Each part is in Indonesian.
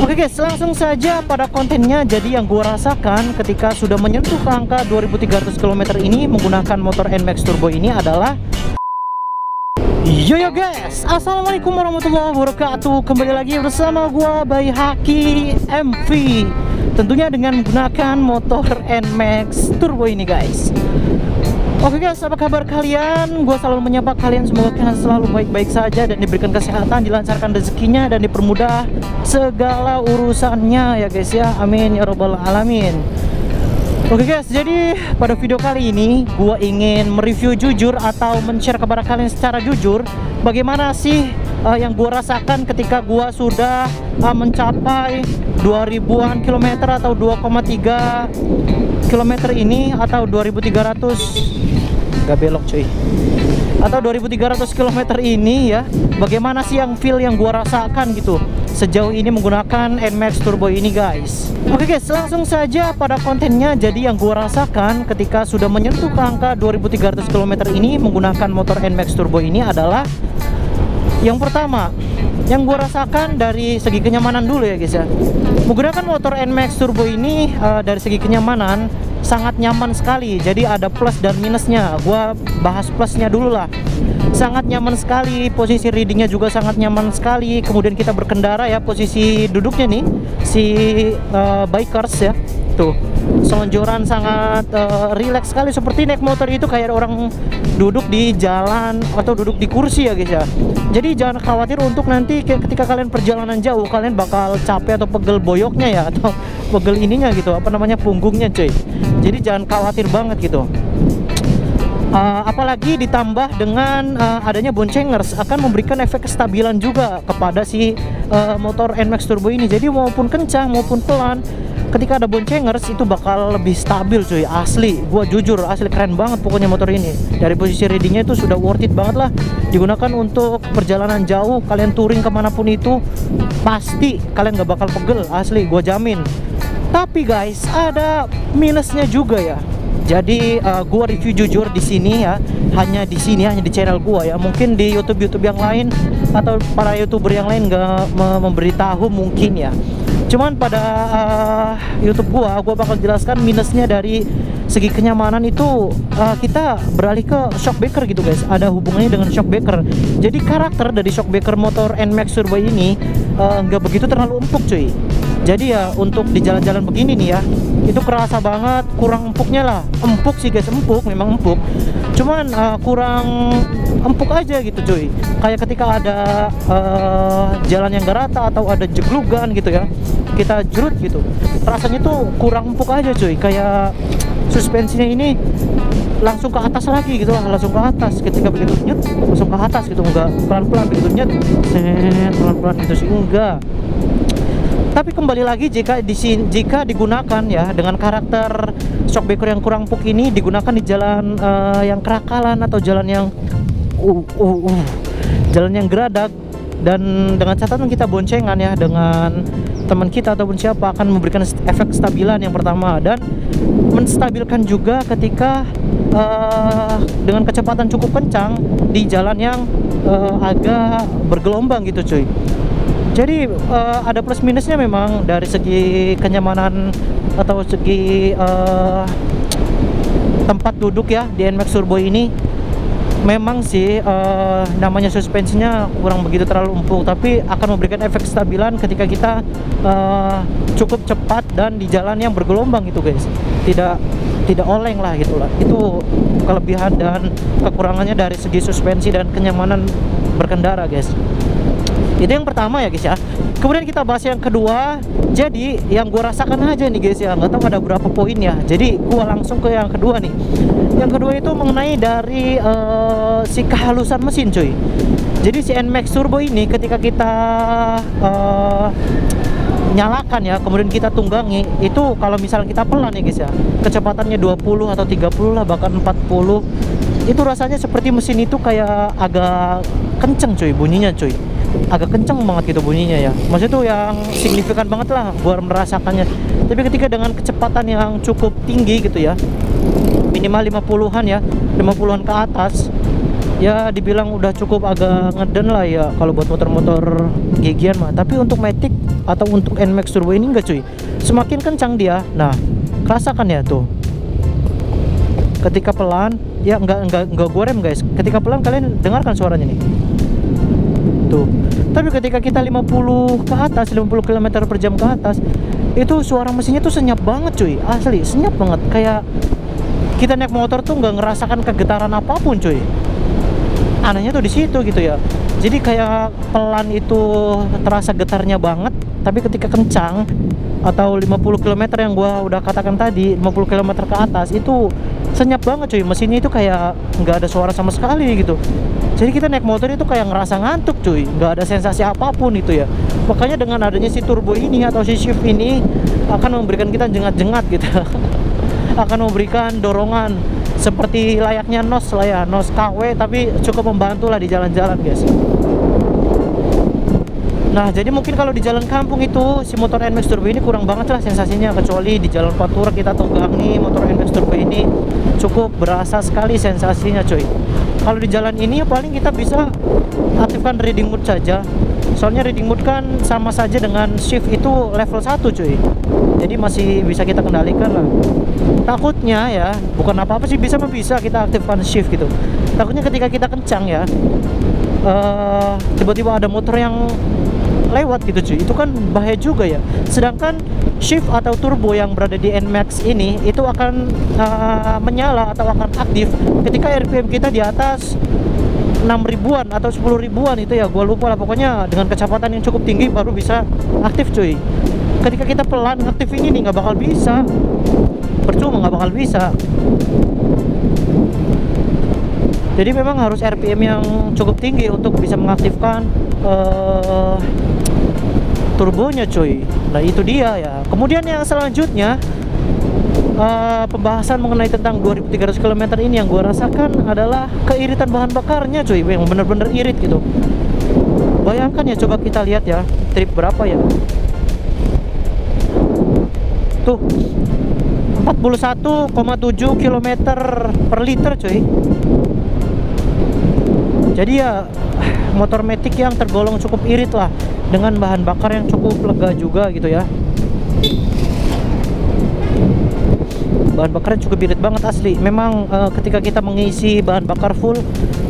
Oke guys, langsung saja pada kontennya. Jadi yang gua rasakan ketika sudah menyentuh ke angka 2300 km ini menggunakan motor NMAX Turbo ini adalah yo guys, assalamualaikum warahmatullahi wabarakatuh. Kembali lagi bersama gua Bayi Haki MV, tentunya dengan menggunakan motor NMAX Turbo ini guys. Oke guys, apa kabar kalian? Gue selalu menyapa kalian, semoga kalian selalu baik-baik saja dan diberikan kesehatan, dilancarkan rezekinya, dan dipermudah segala urusannya ya guys ya. Amin ya robbal alamin. Oke guys, jadi pada video kali ini gue ingin mereview jujur atau men-share kepada kalian secara jujur bagaimana sih yang gue rasakan ketika gue sudah mencapai 2000-an kilometer atau 2,3 kilometer ini atau 2300 gak belok cuy, atau 2300 km ini ya. Bagaimana sih yang feel yang gua rasakan gitu sejauh ini menggunakan NMAX Turbo ini guys. Oke guys, langsung saja pada kontennya. Jadi yang gua rasakan ketika sudah menyentuh ke angka 2300 km ini menggunakan motor NMAX Turbo ini adalah yang pertama, yang gue rasakan dari segi kenyamanan dulu ya guys ya. Menggunakan motor NMAX Turbo ini dari segi kenyamanan sangat nyaman sekali. Jadi ada plus dan minusnya. Gue bahas plusnya dulu lah. Sangat nyaman sekali, posisi readingnya juga sangat nyaman sekali. Kemudian kita berkendara ya, posisi duduknya nih si bikers ya, tuh selonjoran sangat rileks sekali, seperti naik motor itu kayak orang duduk di jalan atau duduk di kursi ya guys ya. Jadi jangan khawatir untuk nanti ketika kalian perjalanan jauh kalian bakal capek atau pegel boyoknya ya, atau pegel ininya gitu, apa namanya, punggungnya cuy. Jadi jangan khawatir banget gitu. Apalagi ditambah dengan adanya boncengers akan memberikan efek kestabilan juga kepada si motor NMAX Turbo ini. Jadi maupun kencang maupun pelan, ketika ada boncengers itu bakal lebih stabil cuy. Asli, gua jujur asli keren banget pokoknya motor ini. Dari posisi readingnya itu sudah worth it banget lah. Digunakan untuk perjalanan jauh, kalian touring kemanapun itu pasti kalian gak bakal pegel, asli gua jamin. Tapi guys, ada minusnya juga ya. Jadi gua review jujur di sini ya, hanya di sini, hanya di channel gua ya. Mungkin di YouTube yang lain atau para YouTuber yang lain nggak memberitahu mungkin ya. Cuman pada YouTube gua bakal jelaskan minusnya dari segi kenyamanan itu. Kita beralih ke shock breaker gitu guys. Ada hubungannya dengan shock breaker. Jadi karakter dari shock breaker motor NMAX Turbo ini nggak begitu terlalu empuk cuy. Jadi ya untuk di jalan-jalan begini nih ya, itu kerasa banget kurang empuknya lah. Empuk sih guys, empuk, memang empuk. Cuman kurang empuk aja gitu cuy. Kayak ketika ada jalan yang gak rata atau ada jeglugan gitu ya, kita jerut gitu, rasanya tuh kurang empuk aja cuy. Kayak suspensinya ini langsung ke atas lagi gitu lah, langsung ke atas. Ketika begitu nyet, langsung ke atas gitu, enggak pelan-pelan begitu nyet, pelan-pelan gitu sih, enggak. Tapi kembali lagi jika digunakan ya dengan karakter shock breaker yang kurang empuk ini, digunakan di jalan yang kerakalan atau jalan yang jalan yang geradak, dan dengan catatan kita boncengan ya dengan teman kita ataupun siapa, akan memberikan efek kestabilan yang pertama, dan menstabilkan juga ketika dengan kecepatan cukup kencang di jalan yang agak bergelombang gitu cuy. Jadi ada plus minusnya memang dari segi kenyamanan atau segi tempat duduk ya di NMAX Turbo ini. Memang sih namanya suspensinya kurang begitu terlalu empuk, tapi akan memberikan efek kestabilan ketika kita cukup cepat dan di jalan yang bergelombang gitu guys. Tidak oleng lah gitulah. Itu kelebihan dan kekurangannya dari segi suspensi dan kenyamanan berkendara guys. Itu yang pertama ya guys ya. Kemudian kita bahas yang kedua. Jadi yang gue rasakan aja nih guys ya, nggak tahu ada berapa poin ya. Jadi gue langsung ke yang kedua nih. Yang kedua itu mengenai dari si kehalusan mesin cuy. Jadi si NMAX Turbo ini ketika kita nyalakan ya, kemudian kita tunggangi, itu kalau misalnya kita pelan ya guys ya, kecepatannya 20 atau 30 lah, bahkan 40, itu rasanya seperti mesin itu kayak agak kenceng cuy bunyinya cuy. Agak kenceng banget gitu bunyinya ya. Maksudnya tuh yang signifikan banget lah gua merasakannya. Tapi ketika dengan kecepatan yang cukup tinggi gitu ya, minimal 50-an ya, 50-an ke atas, ya dibilang udah cukup agak ngeden lah ya kalau buat motor-motor gigian mah. Tapi untuk Matic atau untuk NMAX Turbo ini enggak cuy, semakin kencang dia. Nah rasakan ya tuh, ketika pelan ya enggak gue rem guys, ketika pelan kalian dengarkan suaranya nih tuh. Tapi ketika kita 50 ke atas, 50 km per jam ke atas, itu suara mesinnya tuh senyap banget cuy, asli senyap banget. Kayak kita naik motor tuh nggak ngerasakan kegetaran apapun cuy. Anehnya tuh di situ gitu ya. Jadi kayak pelan itu terasa getarnya banget, tapi ketika kencang atau 50 km yang gua udah katakan tadi, 50 km ke atas itu senyap banget cuy. Mesinnya itu kayak nggak ada suara sama sekali gitu. Jadi kita naik motor itu kayak ngerasa ngantuk cuy, nggak ada sensasi apapun itu ya. Makanya dengan adanya si turbo ini atau si shift ini akan memberikan kita jengat-jengat gitu. Akan memberikan dorongan seperti layaknya NOS lah ya, NOS KW, tapi cukup membantu lah di jalan-jalan guys. Nah jadi mungkin kalau di jalan kampung itu si motor NMAX Turbo ini kurang banget lah sensasinya, kecuali di jalan Pantura kita tunggang nih motor NMAX Turbo ini cukup berasa sekali sensasinya cuy. Kalau di jalan ini paling kita bisa aktifkan reading mode saja, soalnya reading mode kan sama saja dengan shift itu level 1 cuy, jadi masih bisa kita kendalikan lah. Takutnya ya, bukan apa-apa sih, bisa kita aktifkan shift gitu. Takutnya ketika kita kencang ya, tiba-tiba ada motor yang lewat gitu cuy, itu kan bahaya juga ya. Sedangkan shift atau turbo yang berada di NMAX ini itu akan menyala atau akan aktif ketika RPM kita di atas 6 ribuan atau 10 ribuan itu ya, gua lupa lah, pokoknya dengan kecepatan yang cukup tinggi baru bisa aktif cuy. Ketika kita pelan aktif ini nih nggak bakal bisa, percuma, nggak bakal bisa. Jadi memang harus RPM yang cukup tinggi untuk bisa mengaktifkan turbonya cuy. Nah itu dia ya. Kemudian yang selanjutnya, pembahasan mengenai tentang 2300 km ini yang gue rasakan adalah keiritan bahan bakarnya cuy, yang bener-bener irit gitu. Bayangkan ya, coba kita lihat ya trip berapa ya tuh, 41,7 km per liter cuy. Jadi ya motor Matic yang tergolong cukup irit lah, dengan bahan bakar yang cukup lega juga gitu ya. Bahan bakarnya cukup irit banget asli. Memang ketika kita mengisi bahan bakar full,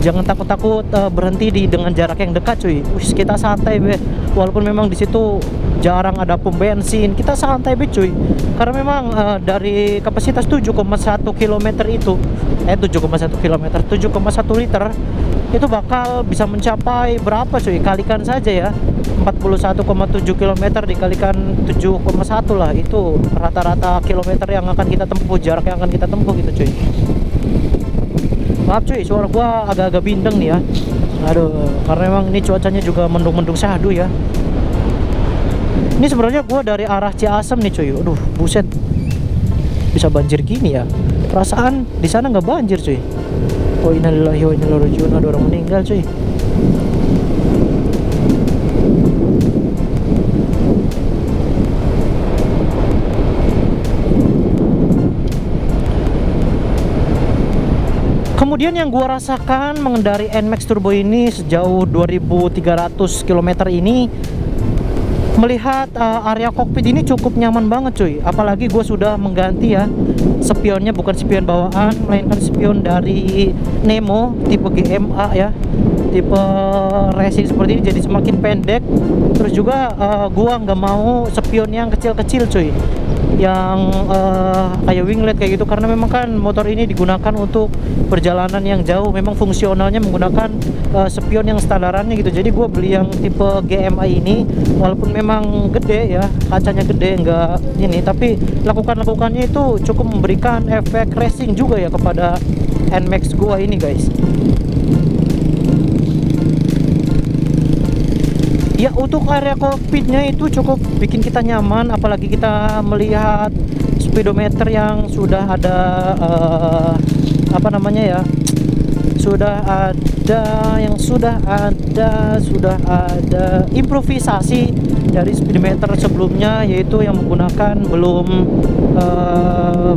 jangan takut-takut berhenti dengan jarak yang dekat cuy. Kita santai be, walaupun memang di situ jarang ada pom bensin, kita santai be cuy. Karena memang dari kapasitas 7,1 km itu 7,1 km 7,1 liter itu bakal bisa mencapai berapa cuy, kalikan saja ya, 41,7 km dikalikan 7,1 lah, itu rata-rata kilometer yang akan kita tempuh, jarak yang akan kita tempuh gitu cuy. Maaf cuy, suara gua agak-agak bindeng nih ya, aduh, karena memang ini cuacanya juga mendung-mendung syahdu ya. Ini sebenarnya gua dari arah Ciasem nih cuy, aduh buset, bisa banjir gini ya, perasaan di sana nggak banjir cuy. Oh innalillahi wa inna ilaihi raji'un, ada orang meninggal cuy. Kemudian yang gua rasakan mengendari NMAX Turbo ini sejauh 2300 km ini, melihat area kokpit ini cukup nyaman banget cuy. Apalagi gue sudah mengganti ya spionnya, bukan spion bawaan melainkan spion dari Nemo tipe GMA ya, tipe racing seperti ini, jadi semakin pendek. Terus juga gua nggak mau spion yang kecil-kecil cuy, yang kayak winglet kayak gitu, karena memang kan motor ini digunakan untuk perjalanan yang jauh. Memang fungsionalnya menggunakan spion yang standarannya gitu. Jadi gue beli yang tipe GMA ini, walaupun memang gede ya, kacanya gede, enggak ini, tapi lakukannya itu cukup memberikan efek racing juga ya kepada NMAX gua ini guys. Ya untuk area kokpitnya itu cukup bikin kita nyaman, apalagi kita melihat speedometer yang sudah ada apa namanya ya, sudah ada improvisasi dari speedometer sebelumnya, yaitu yang menggunakan belum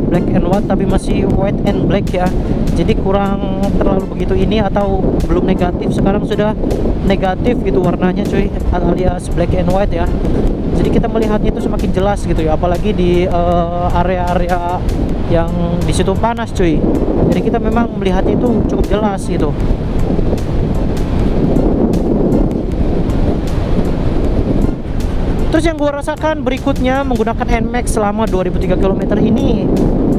black and white tapi masih white and black ya. Jadi kurang terlalu begitu ini, atau belum negatif, sekarang sudah negatif gitu warnanya cuy, alias black and white ya. Jadi kita melihatnya itu semakin jelas gitu ya, apalagi di area-area yang di situ panas cuy. Jadi kita memang melihatnya itu cukup jelas gitu. Terus yang gue rasakan berikutnya menggunakan NMAX selama 2003 km ini,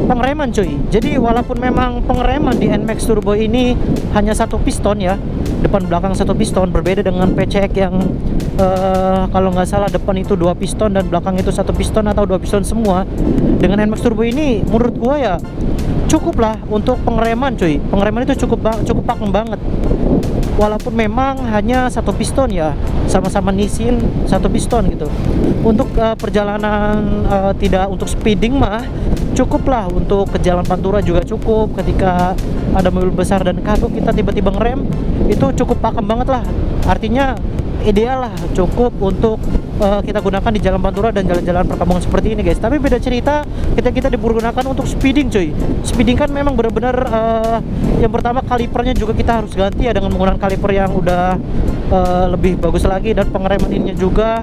pengereman cuy. Jadi walaupun memang pengereman di NMAX Turbo ini hanya satu piston ya, depan belakang satu piston, berbeda dengan PCX yang kalau nggak salah depan itu dua piston dan belakang itu satu piston atau dua piston semua. Dengan NMAX Turbo ini menurut gue ya cukup lah untuk pengereman cuy. Pengereman itu cukup pakem banget. Walaupun memang hanya satu piston ya, sama-sama Nissin satu piston gitu. Untuk perjalanan tidak untuk speeding mah cukup lah, untuk ke jalan Pantura juga cukup. Ketika ada mobil besar dan kagok kita tiba-tiba ngerem, itu cukup pakem banget lah. Artinya ideal lah, cukup untuk kita gunakan di jalan Pantura dan jalan-jalan perkampungan seperti ini guys. Tapi beda cerita ketika kita dipergunakan untuk speeding cuy. Speeding kan memang benar-benar yang pertama kalipernya juga kita harus ganti ya, dengan menggunakan kaliper yang udah lebih bagus lagi, dan pengereman ininya juga,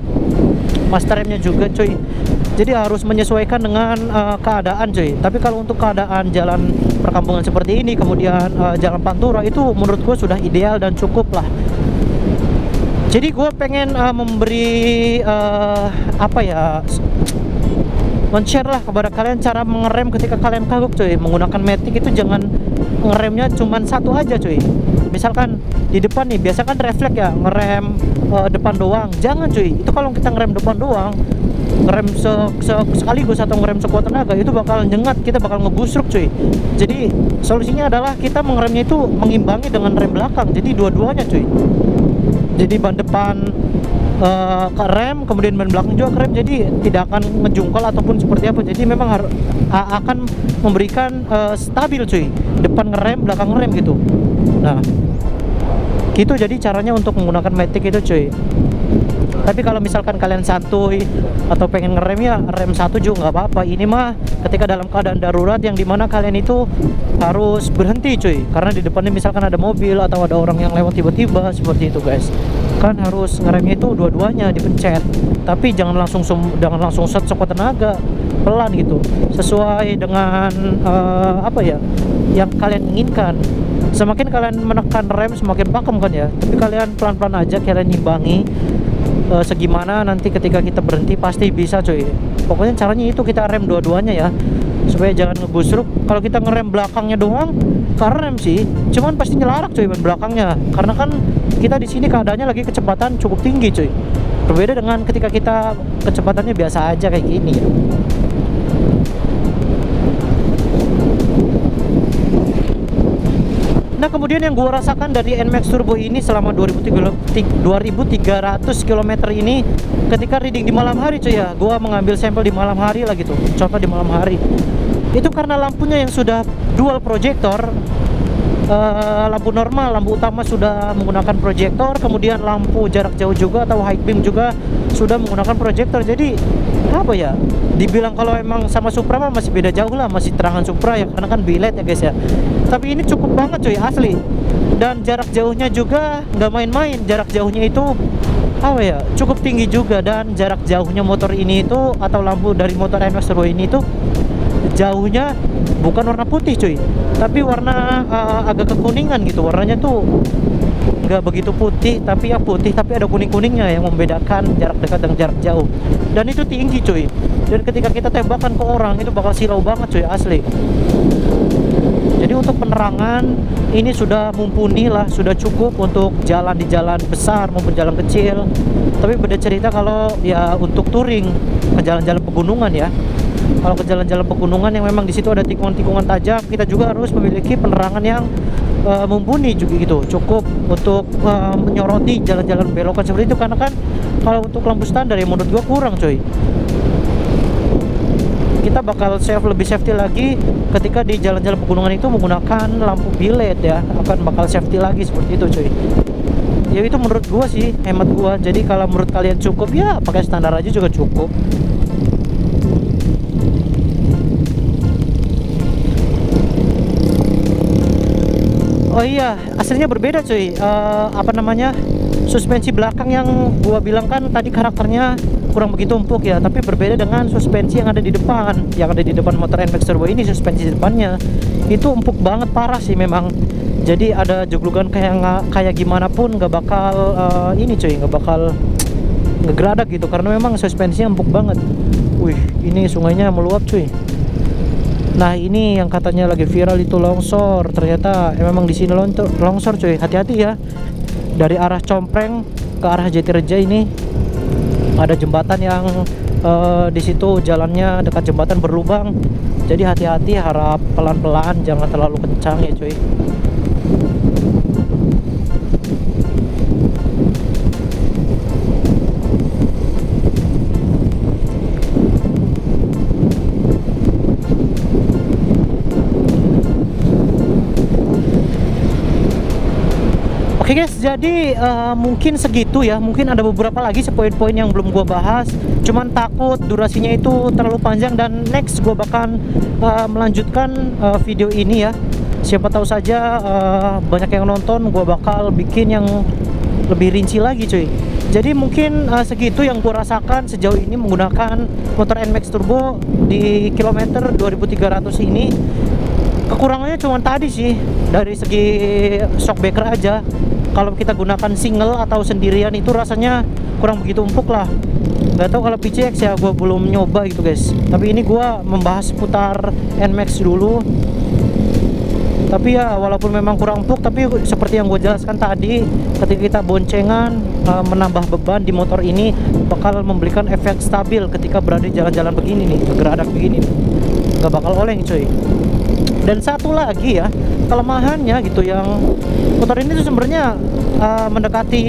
master remnya juga cuy. Jadi harus menyesuaikan dengan keadaan cuy. Tapi kalau untuk keadaan jalan perkampungan seperti ini, kemudian jalan Pantura, itu menurut gue sudah ideal dan cukup lah. Jadi gue pengen memberi apa ya, men-share lah kepada kalian cara mengerem ketika kalian kagok cuy. Menggunakan Matic itu jangan ngeremnya cuman satu aja cuy. Misalkan di depan nih, biasa kan refleks ya, ngerem depan doang. Jangan cuy, itu kalau kita ngerem depan doang, ngerem sekaligus atau ngerem sekuat tenaga, itu bakal nyengat, kita bakal ngebusruk cuy. Jadi solusinya adalah kita mengeremnya itu mengimbangi dengan rem belakang, jadi dua-duanya cuy. Jadi ban depan ke rem, kemudian ban belakang juga ke rem, jadi tidak akan ngejungkal ataupun seperti apa. Jadi memang akan memberikan stabil cuy, depan ngerem, belakang ngerem gitu. Nah gitu jadi caranya untuk menggunakan Matic itu cuy. Tapi kalau misalkan kalian santuy atau pengen ngerem ya rem satu juga nggak apa-apa. Ini mah ketika dalam keadaan darurat yang dimana kalian itu harus berhenti cuy, karena di depannya misalkan ada mobil atau ada orang yang lewat tiba-tiba seperti itu guys, kan harus ngeremnya itu dua-duanya dipencet. Tapi jangan langsung set sekuat tenaga, pelan gitu, sesuai dengan apa ya yang kalian inginkan. Semakin kalian menekan rem semakin pakem kan ya, tapi kalian pelan-pelan aja, kalian imbangi segimana nanti ketika kita berhenti pasti bisa cuy. Pokoknya caranya itu kita rem dua-duanya ya, supaya jangan ngebusruk. Kalau kita ngerem belakangnya doang, karena rem sih cuman pasti nyelarak cuy ban belakangnya, karena kan kita di sini keadaannya lagi kecepatan cukup tinggi cuy. Berbeda dengan ketika kita kecepatannya biasa aja kayak gini ya. Nah kemudian yang gue rasakan dari NMAX Turbo ini selama 2300 km ini, ketika reading di malam hari cuy ya, gue mengambil sampel di malam hari lah gitu, contoh di malam hari itu karena lampunya yang sudah dual proyektor, lampu normal, lampu utama sudah menggunakan proyektor, kemudian lampu jarak jauh juga atau high beam juga sudah menggunakan proyektor. Jadi apa ya, dibilang kalau emang sama Supra mah masih beda jauh lah, masih terangan Supra ya, karena kan biled ya guys ya. Tapi ini cukup banget cuy, asli. Dan jarak jauhnya juga nggak main-main, jarak jauhnya itu apa ya, cukup tinggi juga. Dan jarak jauhnya motor ini itu, atau lampu dari motor NMAX Turbo ini itu jauhnya bukan warna putih cuy, tapi warna agak kekuningan gitu. Warnanya tuh nggak begitu putih, tapi ya putih tapi ada kuning-kuningnya yang membedakan jarak dekat dan jarak jauh. Dan itu tinggi cuy, dan ketika kita tembakan ke orang itu bakal silau banget cuy, asli. Jadi untuk penerangan ini sudah mumpuni lah, sudah cukup untuk jalan di jalan besar maupun jalan kecil. Tapi beda cerita kalau ya untuk touring ke jalan-jalan pegunungan ya. Kalau ke jalan-jalan pegunungan yang memang di situ ada tikungan-tikungan tajam, kita juga harus memiliki penerangan yang mumpuni juga gitu, cukup untuk menyoroti jalan-jalan belokan seperti itu. Karena kan kalau untuk lampu standar ya menurut gua kurang coy. Kita bakal lebih safety lagi ketika di jalan-jalan pegunungan itu menggunakan lampu biled ya, akan bakal safety lagi seperti itu cuy. ya itu menurut gua sih, hemat gua. Jadi kalau menurut kalian cukup ya pakai standar aja juga cukup. Oh iya, aslinya berbeda cuy. Apa namanya, suspensi belakang yang gua bilang kan tadi karakternya kurang begitu empuk ya, tapi berbeda dengan suspensi yang ada di depan. Yang ada di depan motor NMAX Turbo ini, suspensi depannya itu empuk banget, parah sih memang. Jadi ada joglogan kayak gimana pun nggak bakal ini cuy, nggak bakal ngegeradak gitu, karena memang suspensinya empuk banget. Wih, ini sungainya meluap cuy. Nah ini yang katanya lagi viral itu longsor, ternyata memang di sini longsor cuy. Hati-hati ya, dari arah Compreng ke arah Jatireja ini ada jembatan yang di situ jalannya dekat jembatan berlubang. Jadi hati-hati, harap pelan-pelan, jangan terlalu kencang ya cuy. Oke guys, jadi mungkin segitu ya. Mungkin ada beberapa lagi poin-poin yang belum gua bahas, cuman takut durasinya itu terlalu panjang, dan next gua bakal melanjutkan video ini ya. Siapa tahu saja banyak yang nonton, gua bakal bikin yang lebih rinci lagi cuy. Jadi mungkin segitu yang gua rasakan sejauh ini menggunakan motor NMAX Turbo di kilometer 2300 ini. Kekurangannya cuma tadi sih, dari segi shock breaker aja. Kalau kita gunakan single atau sendirian itu rasanya kurang begitu empuk lah. Gak tahu kalau PCX ya, gue belum nyoba gitu guys. Tapi ini gue membahas putar NMAX dulu. Tapi ya walaupun memang kurang empuk, tapi seperti yang gue jelaskan tadi, ketika kita boncengan menambah beban di motor ini bakal memberikan efek stabil ketika berada di jalan-jalan begini nih, bergeradak begini, gak bakal oleng cuy. Dan satu lagi ya, kelemahannya gitu, yang motor ini tuh sebenarnya mendekati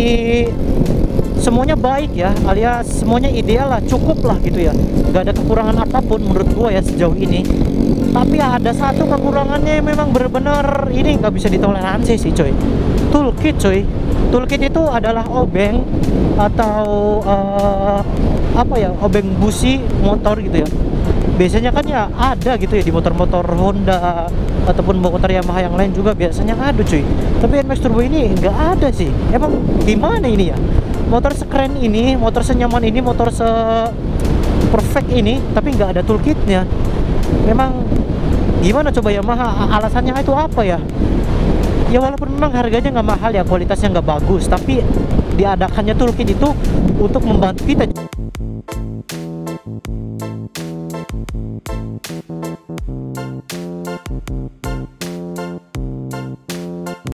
semuanya baik ya, alias semuanya ideal lah, cukup lah gitu ya, gak ada kekurangan apapun menurut gua ya sejauh ini. Tapi ada satu kekurangannya yang memang bener-bener ini gak bisa ditoleransi sih coy. Toolkit coy. Toolkit itu adalah obeng atau apa ya, obeng busi motor gitu ya. Biasanya kan ya ada gitu ya di motor-motor Honda ataupun motor Yamaha yang lain juga biasanya ada cuy. Tapi NMAX Turbo ini nggak ada sih. Emang gimana ini ya? Motor sekeren ini, motor senyaman ini, motor se-perfect ini, tapi nggak ada toolkitnya. Memang gimana coba Yamaha? Alasannya itu apa ya? Ya walaupun memang harganya nggak mahal ya, kualitasnya nggak bagus, tapi diadakannya toolkit itu untuk membantu kita.